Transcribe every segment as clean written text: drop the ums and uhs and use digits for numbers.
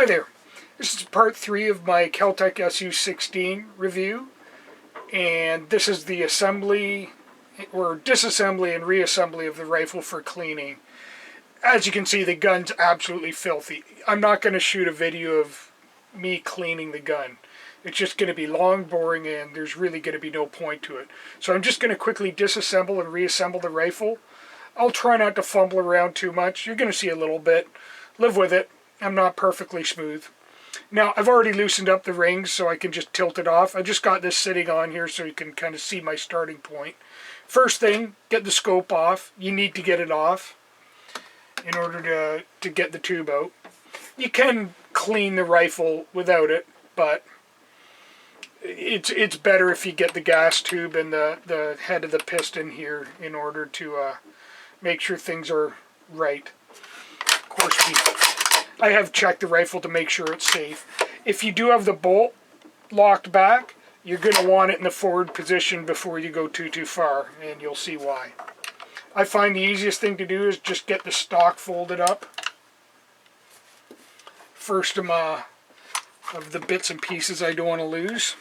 Hi there. This is part 3 of my Kel-Tec SU-16 review, and this is the assembly or disassembly and reassembly of the rifle for cleaning. As you can see, the gun's absolutely filthy. I'm not going to shoot a video of me cleaning the gun. It's just going to be long, boring, and there's really going to be no point to it. So I'm just going to quickly disassemble and reassemble the rifle. I'll try not to fumble around too much. You're going to see a little bit. Live with it. I'm not perfectly smooth. Now, I've already loosened up the rings so I can just tilt it off. I just got this sitting on here so you can kind of see my starting point. First thing, get the scope off. You need to get it off in order to get the tube out. You can clean the rifle without it, but it's better if you get the gas tube and the head of the piston here in order to make sure things are right. Of course, I have checked the rifle to make sure it's safe. If you do have the bolt locked back, you're going to want it in the forward position before you go too far, and you'll see why. I find the easiest thing to do is just get the stock folded up. First of the bits and pieces I don't want to lose.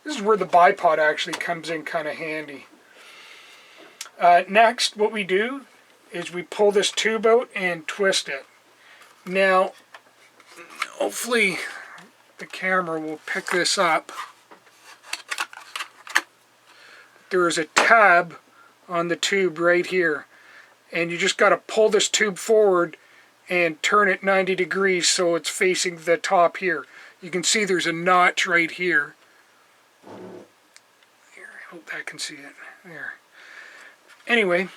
This is where the bipod actually comes in kind of handy. Next, what we do is we pull this tube out and twist it. Now, hopefully the camera will pick this up. There is a tab on the tube right here, and you just got to pull this tube forward and turn it 90 degrees so it's facing the top here. You can see there's a notch right here. Here, I hope I can see it. There. Anyway,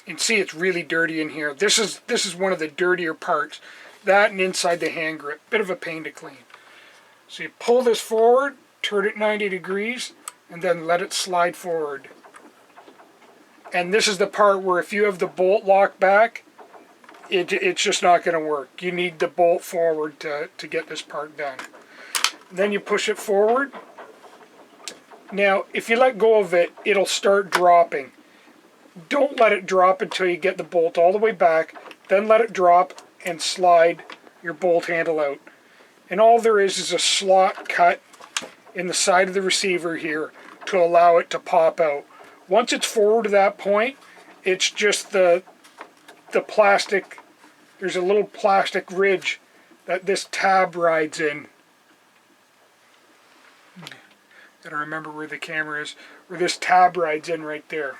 you can see it's really dirty in here. This is one of the dirtier parts. That and inside the hand grip. Bit of a pain to clean. So you pull this forward, turn it 90 degrees, and then let it slide forward. And this is the part where if you have the bolt locked back, it's just not going to work. You need the bolt forward to get this part done. Then you push it forward. Now, if you let go of it, it'll start dropping. Don't let it drop until you get the bolt all the way back, then let it drop and slide your bolt handle out. And all there is a slot cut in the side of the receiver here to allow it to pop out. Once it's forward to that point, it's just the plastic, there's a little plastic ridge that this tab rides in. Gotta remember where the camera is, where this tab rides in right there.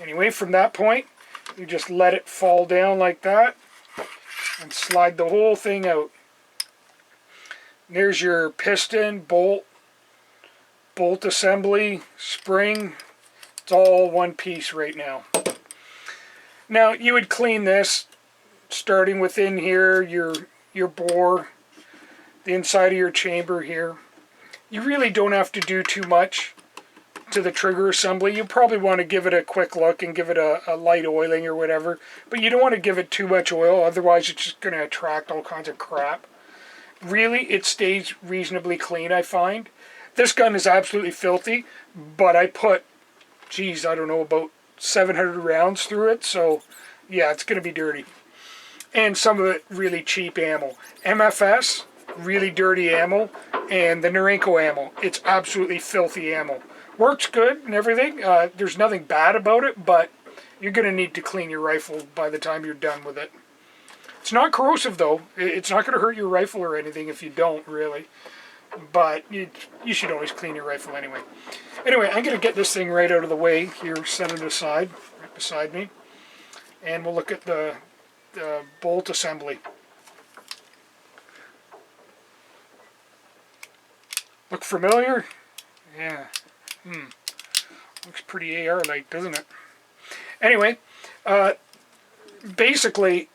Anyway, from that point, you just let it fall down like that and slide the whole thing out. There's your piston, bolt assembly, spring. It's all one piece right now. Now, you would clean this starting within here, your bore, the inside of your chamber here. You really don't have to do too much to the trigger assembly. You probably want to give it a quick look and give it a light oiling or whatever, but you don't want to give it too much oil, otherwise it's just going to attract all kinds of crap. Really, it stays reasonably clean, I find. This gun is absolutely filthy, but I put, geez, I don't know, about 700 rounds through it, so yeah, it's going to be dirty. And some of it really cheap ammo. MFS, really dirty ammo, and the Norinco ammo, it's absolutely filthy ammo. Works good and everything. There's nothing bad about it, but you're going to need to clean your rifle by the time you're done with it. It's not corrosive, though. It's not going to hurt your rifle or anything if you don't, really. But you should always clean your rifle anyway. Anyway, I'm going to get this thing right out of the way here, set it aside, right beside me. And we'll look at the bolt assembly. Look familiar? Yeah. Looks pretty AR-like, doesn't it? Anyway, basically,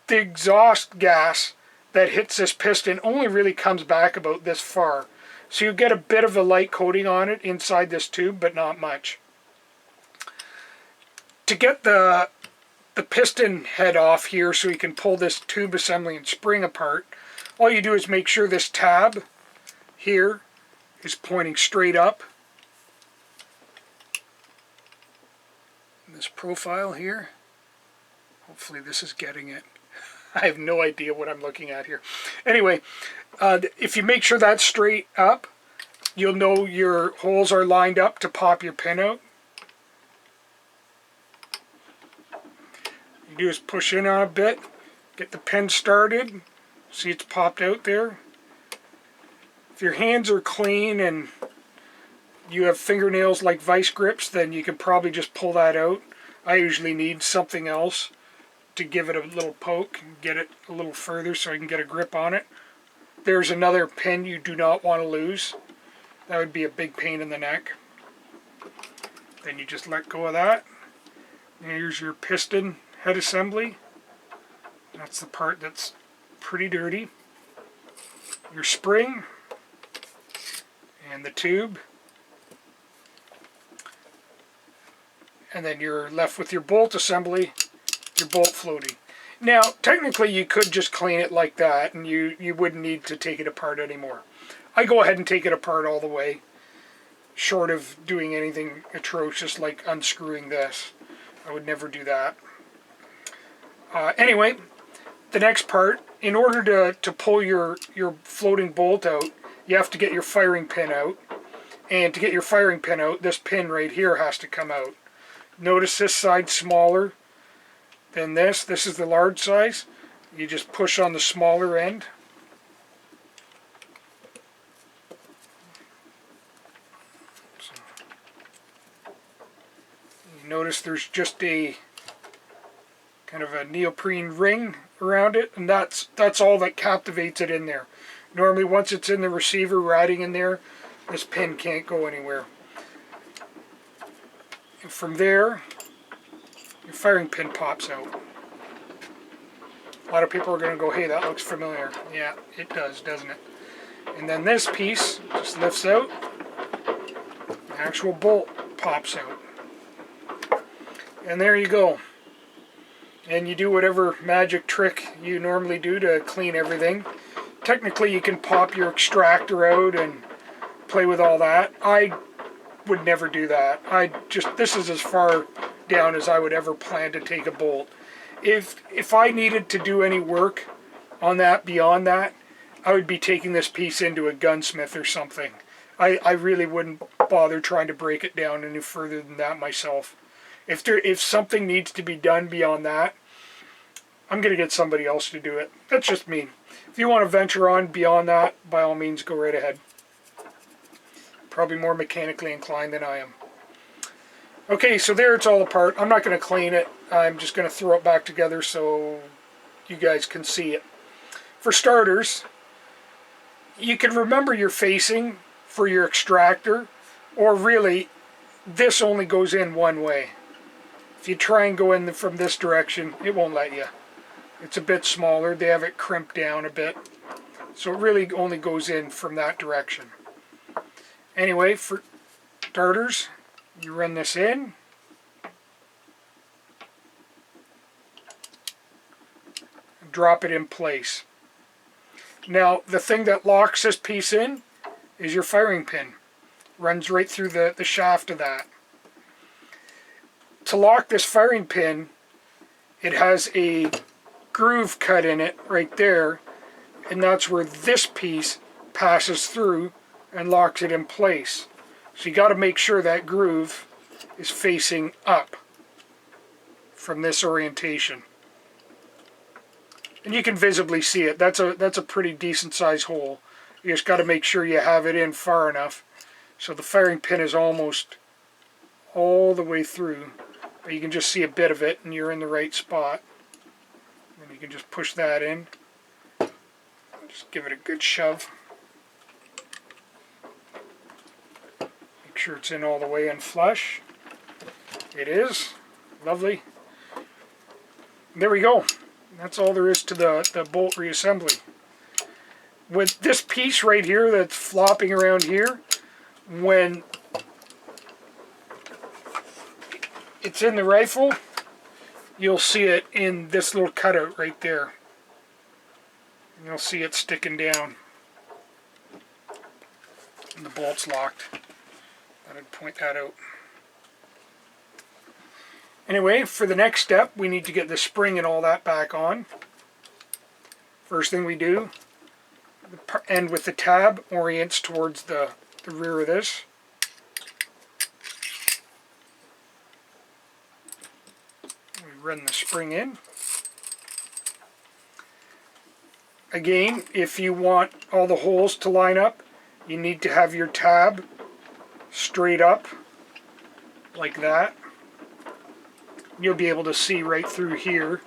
the exhaust gas that hits this piston only really comes back about this far. So you get a bit of a light coating on it inside this tube, but not much. To get the piston head off here so you can pull this tube assembly and spring apart, all you do is make sure this tab here is pointing straight up. this profile here. Hopefully this is getting it. I have no idea what I'm looking at here. Anyway, if you make sure that's straight up, you'll know your holes are lined up to pop your pin out. You do is push in on a bit, get the pin started. See, it's popped out there. If your hands are clean and you have fingernails like vice grips, then you can probably just pull that out. I usually need something else to give it a little poke and get it a little further so I can get a grip on it. There's another pin you do not want to lose. That would be a big pain in the neck. Then you just let go of that. And here's your piston head assembly. That's the part that's pretty dirty. Your spring and the tube. And then you're left with your bolt assembly, your bolt floating. Now, technically you could just clean it like that and you wouldn't need to take it apart anymore. I go ahead and take it apart all the way, short of doing anything atrocious like unscrewing this. I would never do that. Anyway, the next part, in order to pull your floating bolt out, you have to get your firing pin out. And to get your firing pin out, this pin right here has to come out. Notice this side's smaller than this. This is the large size. You just push on the smaller end. So, you notice there's just a kind of a neoprene ring around it, and that's all that captivates it in there. Normally once it's in the receiver riding in there, this pin can't go anywhere. And from there, your firing pin pops out. A lot of people are going to go, hey, that looks familiar. Yeah, it does, doesn't it? And then this piece just lifts out. The actual bolt pops out. And there you go. And you do whatever magic trick you normally do to clean everything. Technically, you can pop your extractor out and play with all that. I would never do that. This is as far down as I would ever plan to take a bolt. If I needed to do any work on that beyond that, I would be taking this piece into a gunsmith or something. I really wouldn't bother trying to break it down any further than that myself. If something needs to be done beyond that, I'm going to get somebody else to do it. That's just me. If you want to venture on beyond that, by all means, go right ahead. Probably more mechanically inclined than I am. Okay, so there it's all apart. I'm not going to clean it. I'm just going to throw it back together so you guys can see it. For starters, you can remember your facing for your extractor, or really, this only goes in one way. If you try and go in from this direction, it won't let you. It's a bit smaller. They have it crimped down a bit. So it really only goes in from that direction. Anyway, for starters, you run this in. And drop it in place. Now, the thing that locks this piece in is your firing pin. Runs right through the shaft of that. To lock this firing pin, it has a groove cut in it right there, and that's where this piece passes through and locks it in place. So you got to make sure that groove is facing up from this orientation. And you can visibly see it. That's a pretty decent sized hole. You just got to make sure you have it in far enough so the firing pin is almost all the way through. But you can just see a bit of it and you're in the right spot. And you can just push that in. Just give it a good shove. Make sure it's in all the way and flush. It is. Lovely. There we go. That's all there is to the bolt reassembly. With this piece right here that's flopping around here, when it's in the rifle, you'll see it in this little cutout right there. And you'll see it sticking down. And the bolt's locked. I'd point that out. Anyway, for the next step, we need to get the spring and all that back on. First thing we do, the end with the tab orients towards the rear of this. We run the spring in. Again, if you want all the holes to line up, you need to have your tab straight up like that. You'll be able to see right through here.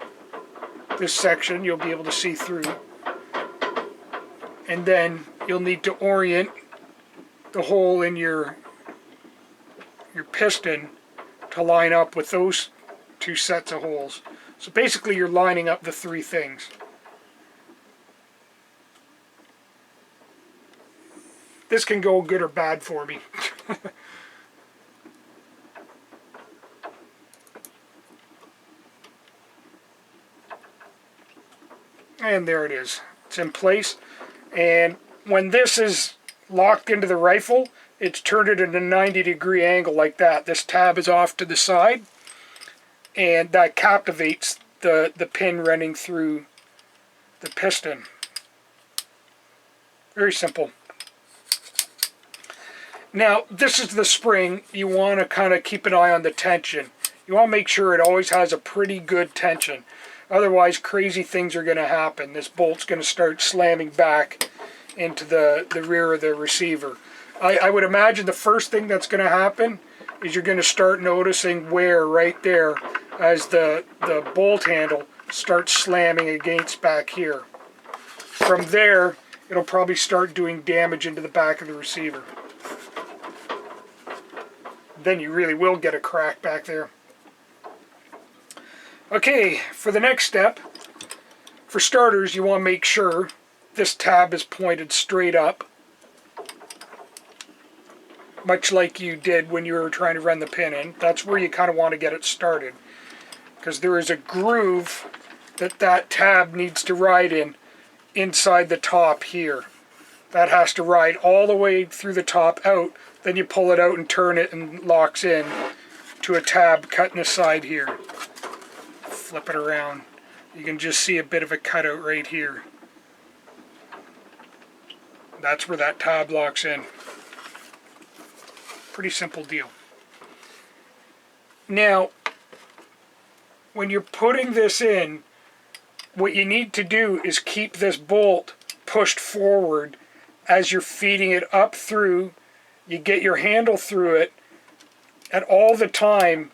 This section you'll be able to see through. And then you'll need to orient the hole in your piston to line up with those two sets of holes. So basically you're lining up the three things. This can go good or bad for me. And there it is. It's in place. And when this is locked into the rifle, it's turned it at a 90-degree angle like that. This tab is off to the side, and that captivates the pin running through the piston. Very simple. Now, this is the spring. You want to kind of keep an eye on the tension. You want to make sure it always has a pretty good tension. Otherwise, crazy things are going to happen. This bolt's going to start slamming back into the rear of the receiver. I would imagine the first thing that's going to happen is you're going to start noticing wear right there as the bolt handle starts slamming against back here. From there, it'll probably start doing damage into the back of the receiver. Then you really will get a crack back there. Okay, for the next step, for starters, you want to make sure this tab is pointed straight up, much like you did when you were trying to run the pin in. That's where you kind of want to get it started, because there is a groove that tab needs to ride in inside the top here. That has to ride all the way through the top out. Then you pull it out and turn it and locks in to a tab cut in the side here. Flip it around. You can just see a bit of a cutout right here. That's where that tab locks in. Pretty simple deal. Now, when you're putting this in, what you need to do is keep this bolt pushed forward as you're feeding it up through. You get your handle through it, and all the time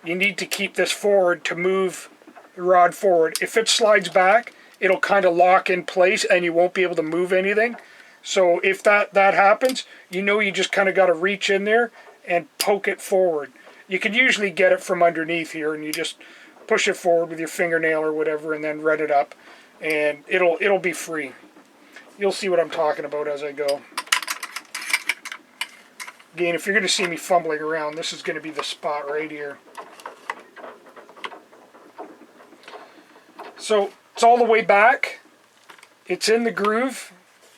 you need to keep this forward to move the rod forward. If it slides back, it'll kind of lock in place and you won't be able to move anything. So if that happens, you know you just kind of got to reach in there and poke it forward. You can usually get it from underneath here, and you just push it forward with your fingernail or whatever and then run it up, and it'll be free. You'll see what I'm talking about as I go. Again, if you're going to see me fumbling around, this is going to be the spot right here. So it's all the way back. It's in the groove.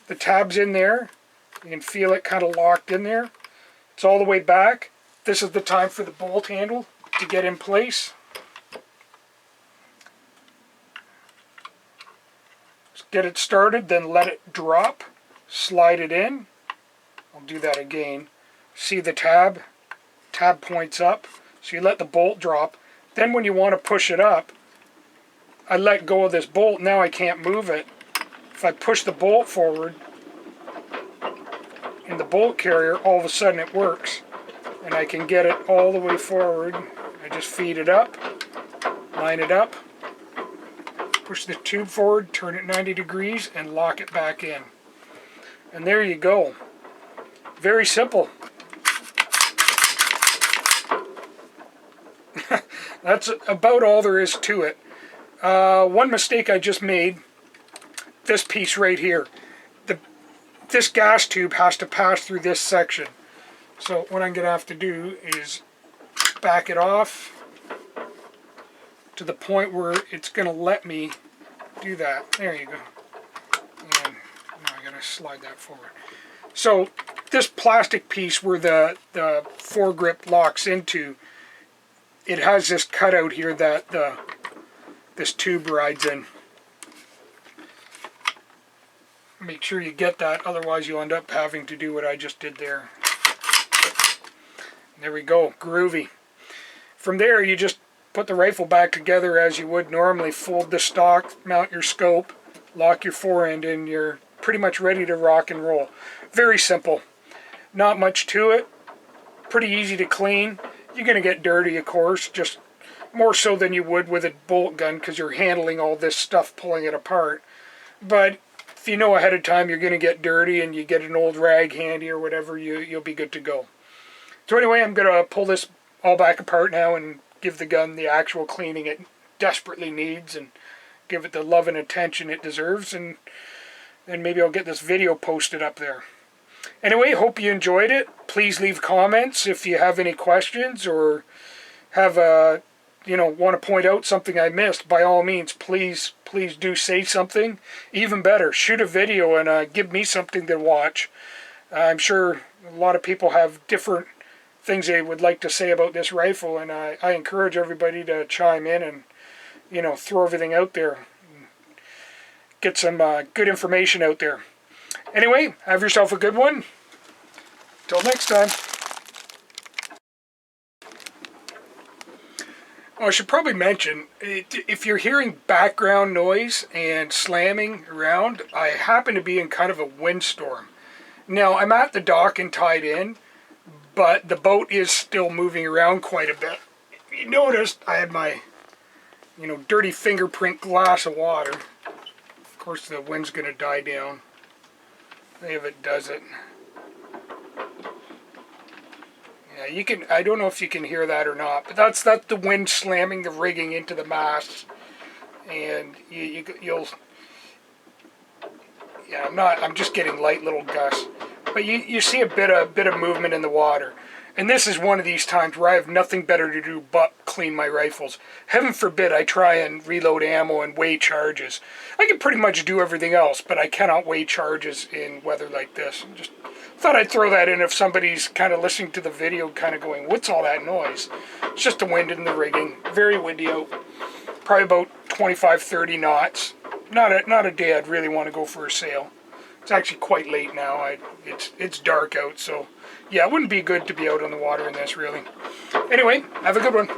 The tab's in there. You can feel it kind of locked in there. It's all the way back. This is the time for the bolt handle to get in place. Just get it started, then let it drop. Slide it in. I'll do that again. See the tab points up, so you let the bolt drop. Then when you want to push it up, I let go of this bolt. Now I can't move it. If I push the bolt forward in the bolt carrier, all of a sudden it works, and I can get it all the way forward. I just feed it up, line it up, push the tube forward, turn it 90 degrees, and lock it back in. And there you go. Very simple. That's about all there is to it. One mistake I just made, this piece right here. This gas tube has to pass through this section. So what I'm going to have to do is back it off to the point where it's going to let me do that. There you go. And now I got to slide that forward. So this plastic piece where the foregrip locks into, it has this cutout here that this tube rides in. Make sure you get that, otherwise you'll end up having to do what I just did there. There we go, groovy. From there, you just put the rifle back together as you would normally. Fold the stock, mount your scope, lock your forend, and you're pretty much ready to rock and roll. Very simple. Not much to it. Pretty easy to clean. You're going to get dirty, of course, just more so than you would with a bolt gun because you're handling all this stuff, pulling it apart. But if you know ahead of time you're going to get dirty and you get an old rag handy or whatever, you'll be good to go. So anyway, I'm going to pull this all back apart now and give the gun the actual cleaning it desperately needs and give it the love and attention it deserves, and then maybe I'll get this video posted up there. Anyway, hope you enjoyed it. Please leave comments if you have any questions or have want to point out something I missed. By all means, please do say something. Even better, shoot a video and give me something to watch. I'm sure a lot of people have different things they would like to say about this rifle, and I encourage everybody to chime in and throw everything out there, get some good information out there. Anyway, have yourself a good one. Till next time. Oh, I should probably mention, if you're hearing background noise and slamming around, I happen to be in kind of a windstorm. Now, I'm at the dock and tied in, but the boat is still moving around quite a bit. You noticed I had my, dirty fingerprint glass of water. Of course, the wind's going to die down. If it does it. Yeah, you can. I don't know if you can hear that or not, but that's the wind slamming the rigging into the mast, and you'll. Yeah, I'm just getting light little gusts, but you see a bit of movement in the water, and this is one of these times where I have nothing better to do but clean my rifles. Heaven forbid I try and reload ammo and weigh charges. I can pretty much do everything else, but I cannot weigh charges in weather like this. Just thought I'd throw that in if somebody's kind of listening to the video kind of going, what's all that noise? It's just the wind in the rigging. Very windy out. Probably about 25, 30 knots. Not a day I'd really want to go for a sail. It's actually quite late now. It's dark out, so yeah, it wouldn't be good to be out on the water in this, really. Anyway, have a good one.